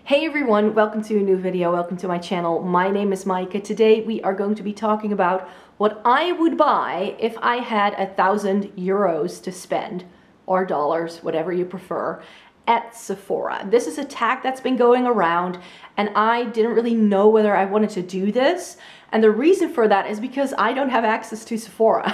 Hey everyone, welcome to a new video, welcome to my channel. My name is Maaike. Today we are going to be talking about what I would buy if I had 1,000 euros to spend, or dollars, whatever you prefer, at Sephora. This is a tag that's been going around and I didn't really know whether I wanted to do this. And the reason for that is because I don't have access to Sephora.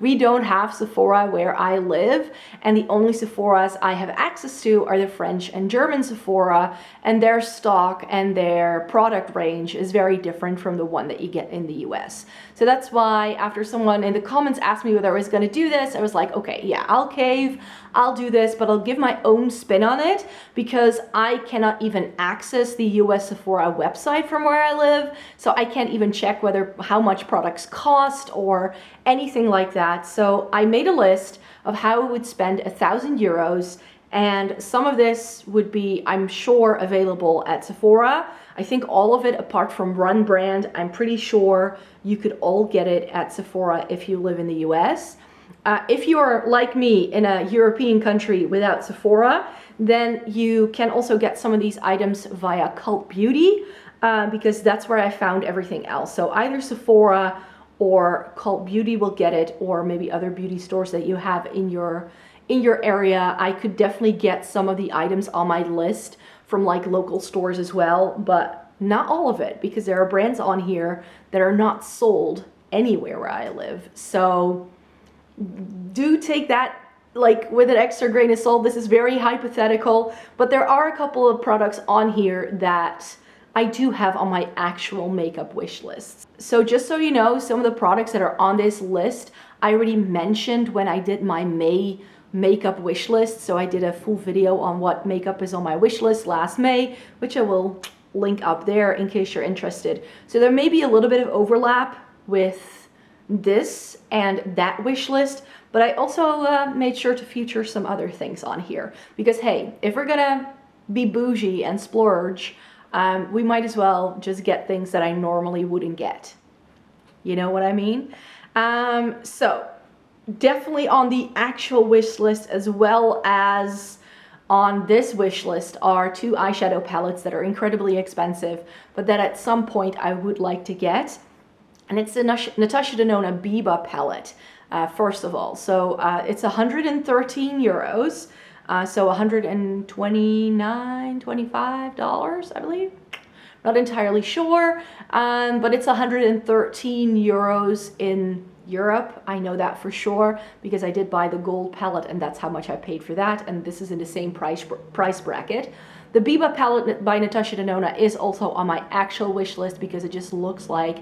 We don't have Sephora where I live, and the only Sephoras I have access to are the French and German Sephora, and their stock and their product range is very different from the one that you get in the US. So that's why after someone in the comments asked me whether I was going to do this, I was like, okay, yeah, I'll cave, I'll do this, but I'll give my own spin on it because I cannot even access the US Sephora website from where I live, so I can't even check how much products cost or anything like that. So I made a list of how I would spend 1,000 euros, and some of this would be, I'm sure, available at Sephora. I think all of it apart from Run Brand, I'm pretty sure you could all get it at Sephora if you live in the US. If you're like me in a European country without Sephora, then you can also get some of these items via Cult Beauty, because that's where I found everything else. So either Sephora or Cult Beauty will get it, or maybe other beauty stores that you have in your area. I could definitely get some of the items on my list from like local stores as well, but not all of it, because there are brands on here that are not sold anywhere where I live. So do take that like with an extra grain of salt. This is very hypothetical, but there are a couple of products on here that I do have on my actual makeup wish list. So just so you know, some of the products that are on this list I already mentioned when I did my May makeup wish list. So I did a full video on what makeup is on my wish list last May, which I will link up there in case you're interested. So there may be a little bit of overlap with this and that wish list, but I also made sure to feature some other things on here because, hey, if we're gonna be bougie and splurge, we might as well just get things that I normally wouldn't get. You know what I mean? So definitely on the actual wish list as well as on this wish list are two eyeshadow palettes that are incredibly expensive, but that at some point I would like to get. And it's the Natascha Denona Biba palette, first of all. So it's 113 euros. So 129, $25, I believe. Not entirely sure, but it's 113 euros in Europe. I know that for sure because I did buy the gold palette and that's how much I paid for that. And this is in the same price bracket. The Biba palette by Natascha Denona is also on my actual wish list because it just looks like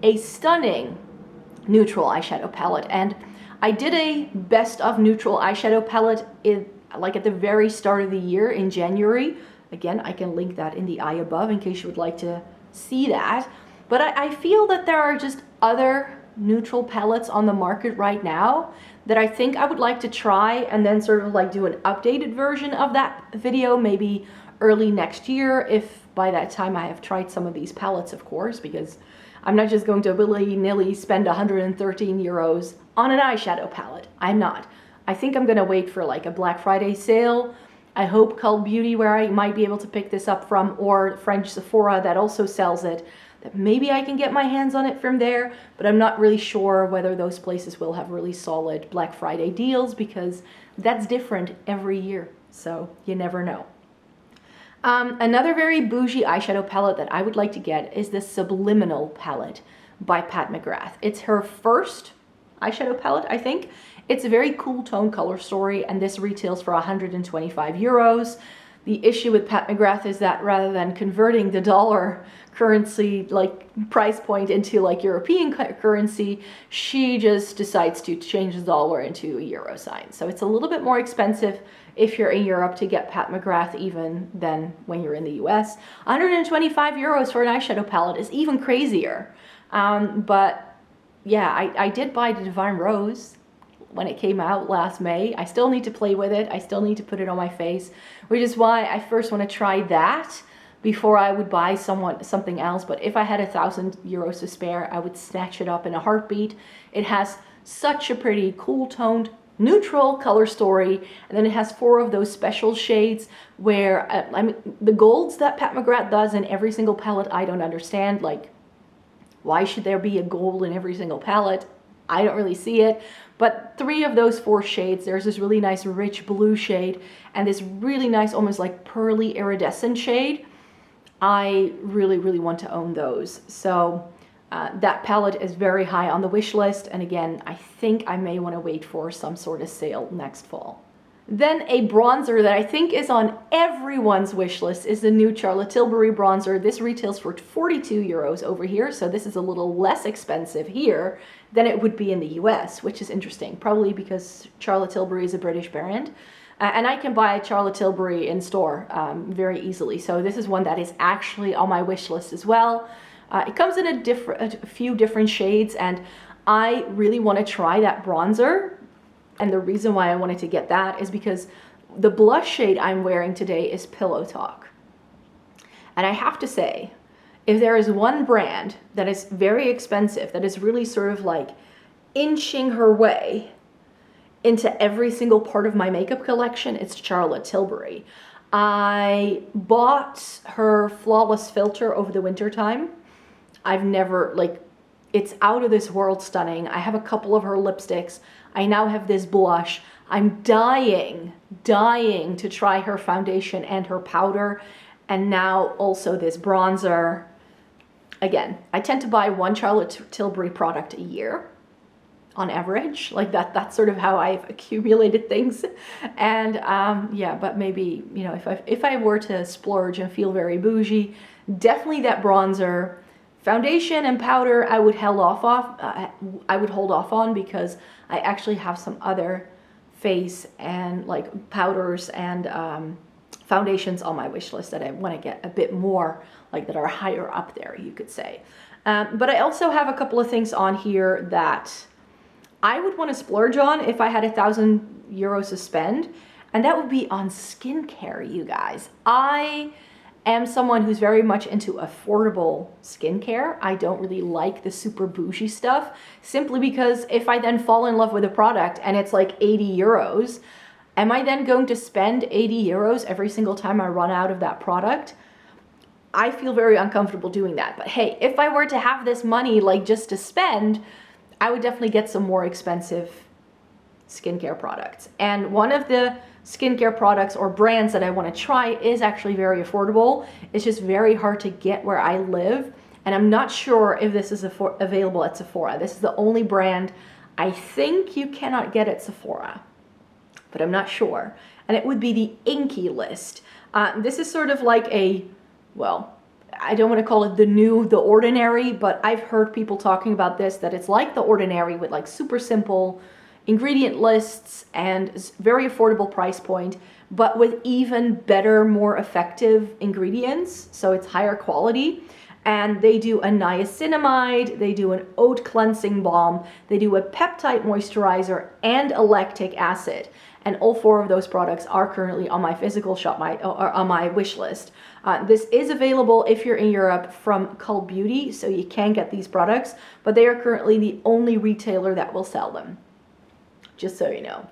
a stunning neutral eyeshadow palette. And I did a best of neutral eyeshadow palette like at the very start of the year in January. Again, I can link that in the eye above in case you would like to see that. But I feel that there are just other neutral palettes on the market right now that I think I would like to try and then sort of like do an updated version of that video maybe early next year, if by that time I have tried some of these palettes, of course, because I'm not just going to willy-nilly spend 113 euros on an eyeshadow palette. I'm not. I think I'm gonna wait for like a Black Friday sale. I hope Cult Beauty, where I might be able to pick this up from, or French Sephora that also sells it, that maybe I can get my hands on it from there, but I'm not really sure whether those places will have really solid Black Friday deals because that's different every year, so you never know. Another very bougie eyeshadow palette that I would like to get is the Subliminal palette by Pat McGrath. It's her first eyeshadow palette, I think. It's a very cool tone color story, and this retails for 125 euros. The issue with Pat McGrath is that rather than converting the dollar currency like price point into like European currency, she just decides to change the dollar into a euro sign. So it's a little bit more expensive if you're in Europe to get Pat McGrath even than when you're in the US. 125 euros for an eyeshadow palette is even crazier. But yeah, I did buy the Divine Rose when it came out last May. I still need to play with it. I still need to put it on my face, which is why I first want to try that before I would buy something else. But if I had 1,000 euros to spare, I would snatch it up in a heartbeat. It has such a pretty cool toned neutral color story, and then it has 4 of those special shades where, I mean, the golds that Pat McGrath does in every single palette, I don't understand. Like, why should there be a gold in every single palette? I don't really see it. But 3 of those 4 shades, there's this really nice rich blue shade and this really nice, almost like pearly iridescent shade. I really, really want to own those. So that palette is very high on the wish list, and again, I think I may want to wait for some sort of sale next fall. Then a bronzer that I think is on everyone's wish list is the new Charlotte Tilbury bronzer. This retails for 42 euros over here, so this is a little less expensive here than it would be in the US, which is interesting, probably because Charlotte Tilbury is a British brand. And I can buy Charlotte Tilbury in store very easily, so this is one that is actually on my wish list as well. It comes in a few different shades, and I really want to try that bronzer. And the reason why I wanted to get that is because the blush shade I'm wearing today is Pillowtalk. And I have to say, if there is one brand that is very expensive, that is really sort of like inching her way into every single part of my makeup collection, it's Charlotte Tilbury. I bought her Flawless Filter over the winter time. I've never, like, it's out of this world stunning. I have a couple of her lipsticks. I now have this blush. I'm dying to try her foundation and her powder, and now also this bronzer. Again, I tend to buy 1 Charlotte Tilbury product a year on average. Like that's sort of how I've accumulated things. And yeah, but maybe, you know, if I were to splurge and feel very bougie, definitely that bronzer. Foundation and powder I would hold off on because I actually have some other face and like powders and foundations on my wish list that I want to get a bit more, like, that are higher up there, you could say. But I also have a couple of things on here that I would want to splurge on if I had 1,000 euros to spend, and that would be on skincare, you guys. I am someone who's very much into affordable skincare. I don't really like the super bougie stuff, simply because if I then fall in love with a product and it's like 80 euros, am I then going to spend 80 euros every single time I run out of that product? I feel very uncomfortable doing that. But hey, if I were to have this money like just to spend, I would definitely get some more expensive skincare products. And one of the skincare products or brands that I want to try is actually very affordable. It's just very hard to get where I live, and I'm not sure if this is available at Sephora. This is the only brand I think you cannot get at Sephora, but I'm not sure. And it would be the Inkey list. This is sort of like a, well, I don't want to call it the ordinary, but I've heard people talking about this, that it's like the ordinary with like super simple ingredient lists and very affordable price point, but with even better, more effective ingredients. So it's higher quality. And they do a niacinamide, they do an oat cleansing balm, they do a peptide moisturizer, and a lactic acid. And all 4 of those products are currently on my physical shop, or on my wish list. This is available if you're in Europe from Cult Beauty, so you can get these products, but they are currently the only retailer that will sell them, just so you know.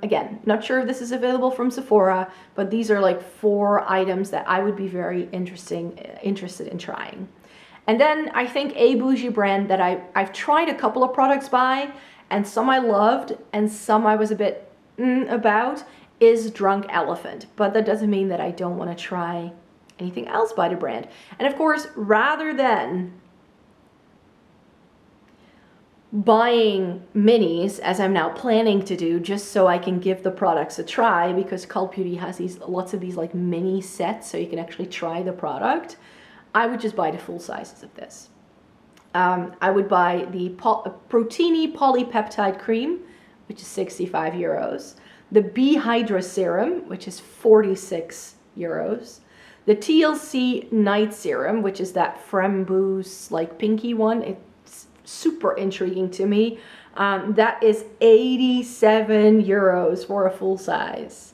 Again, not sure if this is available from Sephora, but these are like 4 items that I would be very interested in trying. And then I think a bougie brand that I've tried a couple of products by, and some I loved and some I was a bit about, is Drunk Elephant. But that doesn't mean that I don't want to try anything else by the brand. And of course, rather than buying minis, as I'm now planning to do, just so I can give the products a try, because Cult Beauty has lots of these like mini sets so you can actually try the product, I would just buy the full sizes of this. I would buy the Protini Polypeptide Cream, which is 65 euros. The B Hydra Serum, which is 46 euros. The TLC Night Serum, which is that framboose, like pinky one. It's super intriguing to me. That is 87 euros for a full size.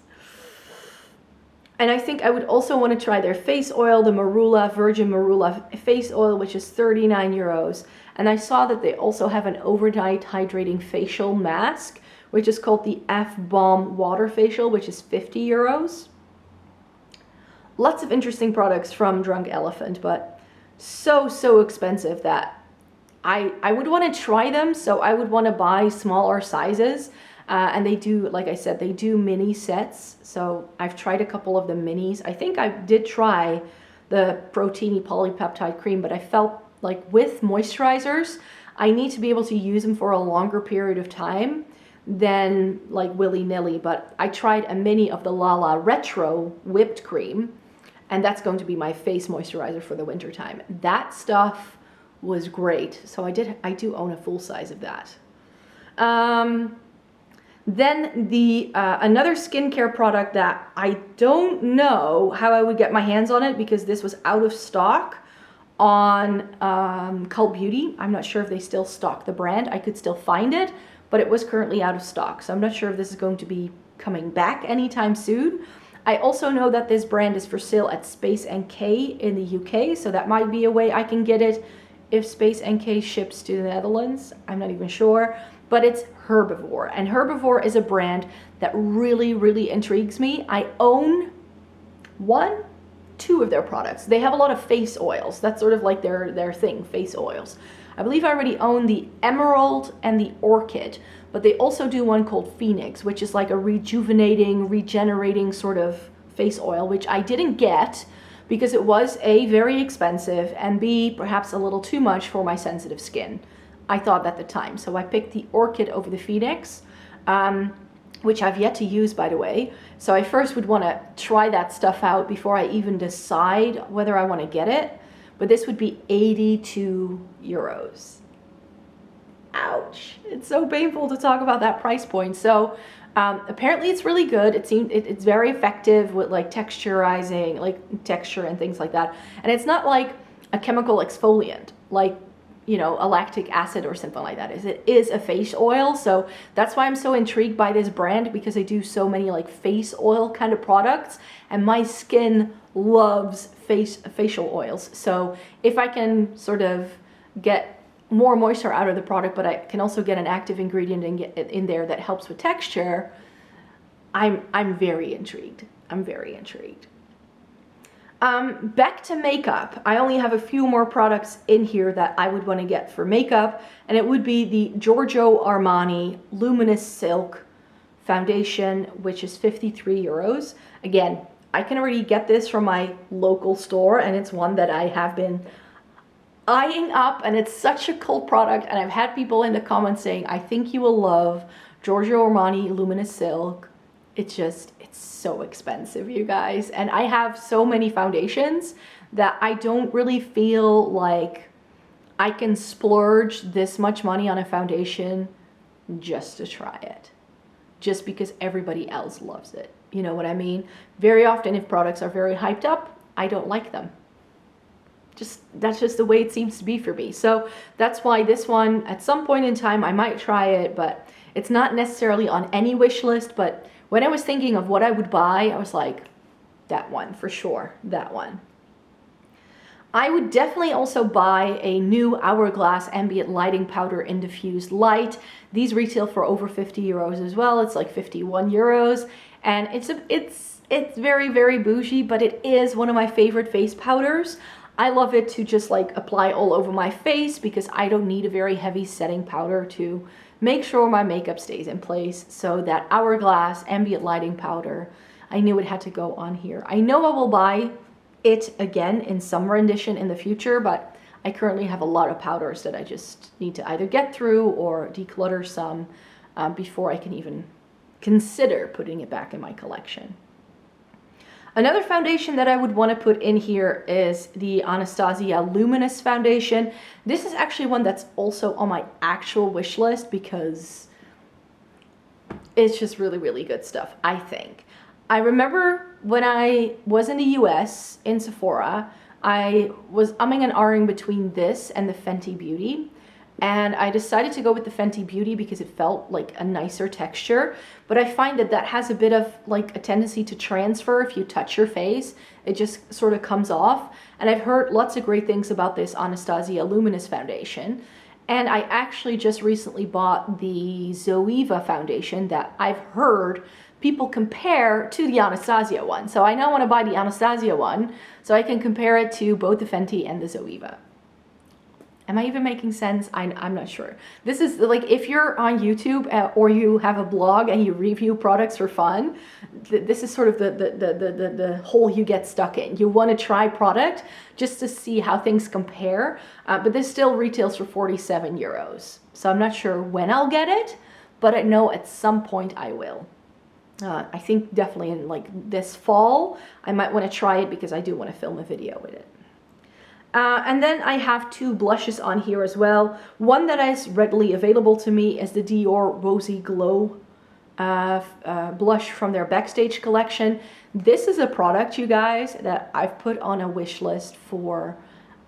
And I think I would also want to try their face oil, the Marula, Virgin Marula face oil, which is 39 euros. And I saw that they also have an overnight hydrating facial mask, which is called the F-Balm Water Facial, which is 50 euros. Lots of interesting products from Drunk Elephant, but so expensive that I would want to try them. So I would want to buy smaller sizes. And they do, like I said, they do mini sets. So I've tried a couple of the minis. I think I did try the Proteiny Polypeptide Cream, but I felt like with moisturizers, I need to be able to use them for a longer period of time than like willy-nilly. But I tried a mini of the Lala Retro Whipped Cream, and that's going to be my face moisturizer for the winter time. That stuff was great. So I do own a full size of that. Then the another skincare product that I don't know how I would get my hands on it, because this was out of stock on Cult Beauty. I'm not sure if they still stock the brand. I could still find it, but it was currently out of stock. So I'm not sure if this is going to be coming back anytime soon. I also know that this brand is for sale at Space NK in the UK, so that might be a way I can get it if Space NK ships to the Netherlands. I'm not even sure. But it's Herbivore, and Herbivore is a brand that really intrigues me. I own two of their products. They have a lot of face oils. That's sort of like their thing, face oils. I believe I already own the Emerald and the Orchid, but they also do one called Phoenix, which is like a rejuvenating, regenerating sort of face oil, which I didn't get because it was A, very expensive, and B, perhaps a little too much for my sensitive skin. I thought at the time. So I picked the Orchid over the Phoenix, which I've yet to use, by the way. So I first would want to try that stuff out before I even decide whether I want to get it. But this would be 82 euros. Ouch. It's so painful to talk about that price point. So apparently it's really good. It's very effective with like texturizing, like texture and things like that. And it's not like a chemical exfoliant, like, you know, a lactic acid or something like that. It is a face oil. So that's why I'm so intrigued by this brand, because they do so many like face oil kind of products, and my skin loves facial oils. So if I can sort of get more moisture out of the product, but I can also get an active ingredient and get it in there that helps with texture, I'm very intrigued. I'm very intrigued. Back to makeup. I only have a few more products in here that I would want to get for makeup, and it would be the Giorgio Armani Luminous Silk Foundation, which is 53 euros. Again, I can already get this from my local store, and it's one that I have been eyeing up, and it's such a cool product, and I've had people in the comments saying, I think you will love Giorgio Armani Luminous Silk. It's so expensive, you guys. And I have so many foundations that I don't really feel like I can splurge this much money on a foundation just to try it, just because everybody else loves it. You know what I mean? Very often if products are very hyped up, I don't like them. That's just the way it seems to be for me. So that's why this one, at some point in time, I might try it, but it's not necessarily on any wish list. But when I was thinking of what I would buy, I was like, that one for sure, that one. I would definitely also buy a new Hourglass Ambient Lighting Powder in Diffused Light. These retail for over 50 euros as well. It's like 51 euros. And it's very bougie, but it is one of my favorite face powders. I love it to just like apply all over my face because I don't need a very heavy setting powder to make sure my makeup stays in place. So that Hourglass Ambient Lighting Powder, I knew it had to go on here. I know I will buy it again in summer edition in the future, but I currently have a lot of powders that I just need to either get through or declutter some before I can even consider putting it back in my collection. Another foundation that I would want to put in here is the Anastasia Luminous Foundation. This is actually one that's also on my actual wish list because it's just really good stuff, I think. I remember when I was in the US in Sephora, I was umming and ahhing between this and the Fenty Beauty. And I decided to go with the Fenty Beauty because it felt like a nicer texture. But I find that that has a bit of like a tendency to transfer if you touch your face. It just sort of comes off. And I've heard lots of great things about this Anastasia Luminous foundation. And I actually just recently bought the Zoeva foundation that I've heard people compare to the Anastasia one. So I now want to buy the Anastasia one so I can compare it to both the Fenty and the Zoeva. Am I even making sense? I'm not sure. This is like, if you're on YouTube or you have a blog and you review products for fun, this is sort of the hole you get stuck in. You want to try product just to see how things compare, but this still retails for 47 euros. So I'm not sure when I'll get it, but I know at some point I will. I think definitely in like this fall, I might want to try it because I do want to film a video with it. And then I have two blushes on here as well. One that is readily available to me is the Dior Rosy Glow blush from their Backstage collection. This is a product, you guys, that I've put on a wish list for,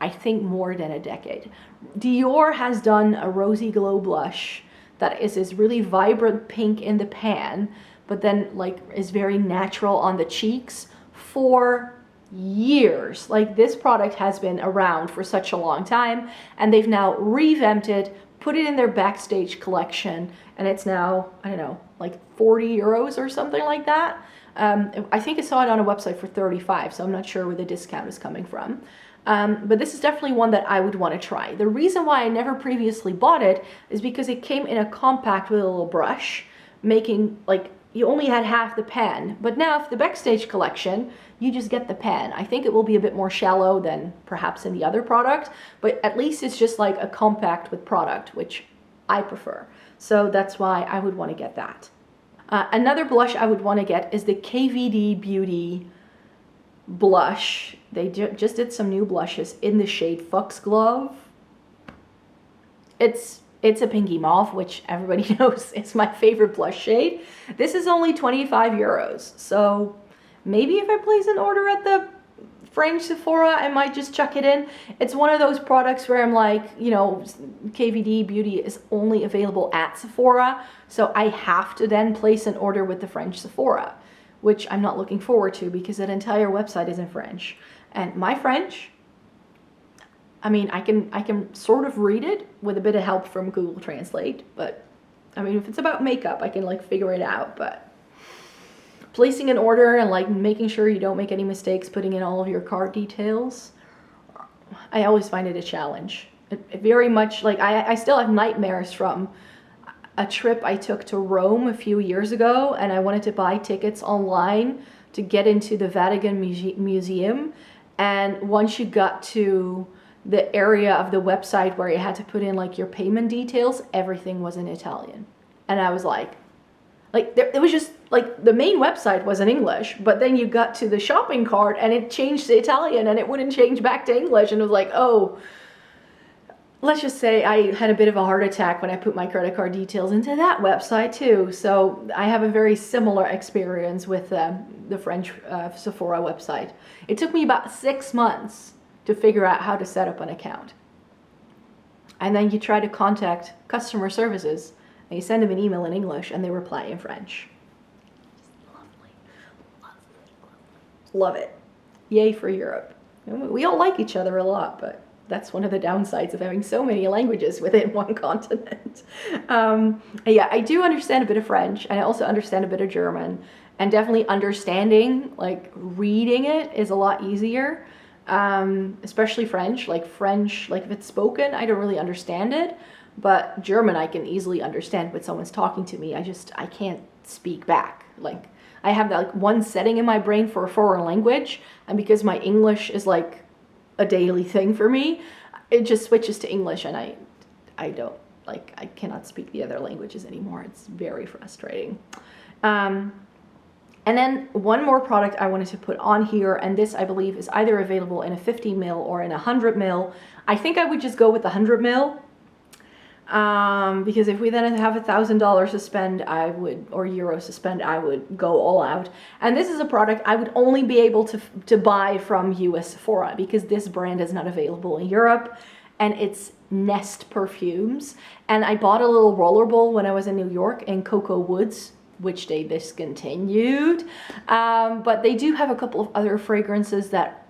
I think, more than a decade. Dior has done a Rosy Glow blush that is this really vibrant pink in the pan, but then like is very natural on the cheeks for years. Like, this product has been around for such a long time, and they've now revamped it, put it in their Backstage collection, and it's now, I don't know, like 40 euros or something like that. I think I saw it on a website for 35, so I'm not sure where the discount is coming from. But this is definitely one that I would want to try. The reason why I never previously bought it is because it came in a compact with a little brush, making like you only had half the pan. But now for the Backstage collection, you just get the pan. I think it will be a bit more shallow than perhaps in the other product, but at least it's just like a compact with product, which I prefer. So that's why I would want to get that. Another blush I would want to get is the KVD Beauty blush. They just did some new blushes in the shade Foxglove. It's a pinky mauve, which everybody knows is my favorite blush shade. This is only 25 euros. So maybe if I place an order at the French Sephora, I might just chuck it in. It's one of those products where I'm like, you know, KVD Beauty is only available at Sephora. So I have to then place an order with the French Sephora, which I'm not looking forward to because that entire website is in French. And my French, I mean, I can sort of read it with a bit of help from Google Translate, but I mean, if it's about makeup, I can like figure it out. But placing an order and like making sure you don't make any mistakes, putting in all of your card details, I always find it a challenge. It very much, like, I still have nightmares from a trip I took to Rome a few years ago, and I wanted to buy tickets online to get into the Vatican Museum. And once you got to the area of the website where you had to put in like your payment details, everything was in Italian. And I was like it was just like the main website was in English, but then you got to the shopping cart and it changed to Italian and it wouldn't change back to English. And it was like, oh, let's just say I had a bit of a heart attack when I put my credit card details into that website too. So I have a very similar experience with the French Sephora website. It took me about 6 months to figure out how to set up an account. And then you try to contact customer services and you send them an email in English and they reply in French. Lovely, lovely, lovely. Love it. Yay for Europe. We all like each other a lot, but that's one of the downsides of having so many languages within one continent. Yeah, I do understand a bit of French, and I also understand a bit of German, and definitely understanding, like reading it is a lot easier, especially French. Like if it's spoken, I don't really understand it, but German I can easily understand when someone's talking to me. I can't speak back. Like, I have that like one setting in my brain for a foreign language, and because my English is like a daily thing for me, it just switches to English, and I don't, like, I cannot speak the other languages anymore. It's very frustrating. And then one more product I wanted to put on here, and this I believe is either available in a 50 ml or in a 100 ml. I think I would just go with the 100 ml. Because if we then have $1,000 to spend, or euros to spend, I would go all out. And this is a product I would only be able to buy from US Sephora, because this brand is not available in Europe. and it's Nest perfumes. And I bought a little roller bowl when I was in New York in Cocoa Woods, which they discontinued. But they do have a couple of other fragrances that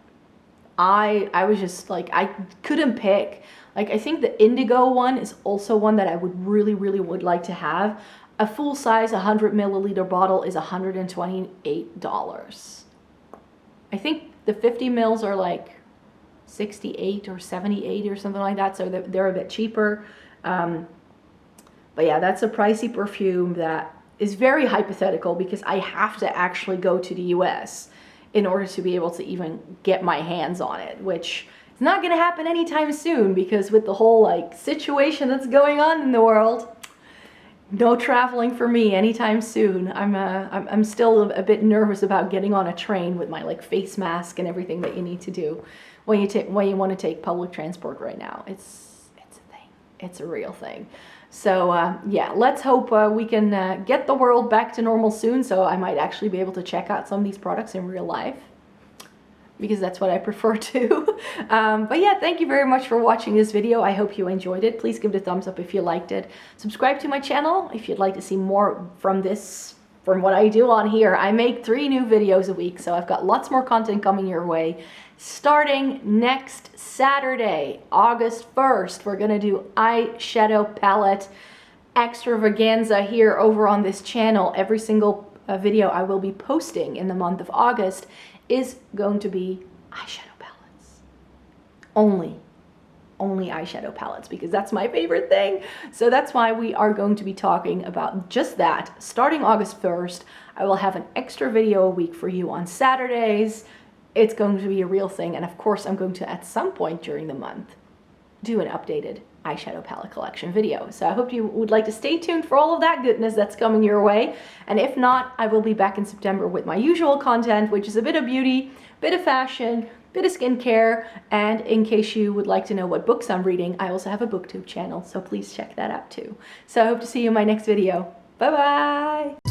I was just like, I couldn't pick. Like, I think the indigo one is also one that I would really would like to have. A full size 100 milliliter bottle is $128. I think the 50 mils are like 68 or 78 or something like that, so they're a bit cheaper. But yeah, that's a pricey perfume that is very hypothetical because I have to actually go to the US in order to be able to even get my hands on it, which is not going to happen anytime soon because with the whole like situation that's going on in the world, no traveling for me anytime soon. I'm still a bit nervous about getting on a train with my like face mask and everything that you need to do when you want to take public transport right now. It's a thing. It's a real thing. So yeah, let's hope we can get the world back to normal soon, so I might actually be able to check out some of these products in real life, because that's what I prefer to. But yeah, thank you very much for watching this video. I hope you enjoyed it. Please give it a thumbs up if you liked it. Subscribe to my channel if you'd like to see more from what I do on here. I make 3 new videos a week, so I've got lots more content coming your way. Starting next Saturday, August 1st, we're gonna do eyeshadow palette extravaganza here over on this channel. Every single video I will be posting in the month of August is going to be eyeshadow palettes. Only eyeshadow palettes, because that's my favorite thing. So that's why we are going to be talking about just that. Starting August 1st, I will have an extra video a week for you on Saturdays. It's going to be a real thing, and of course I'm going to, at some point during the month, do an updated eyeshadow palette collection video. So I hope you would like to stay tuned for all of that goodness that's coming your way. And if not, I will be back in September with my usual content, which is a bit of beauty, bit of fashion, bit of skincare, and in case you would like to know what books I'm reading, I also have a BookTube channel, so please check that out too. So I hope to see you in my next video. Bye bye!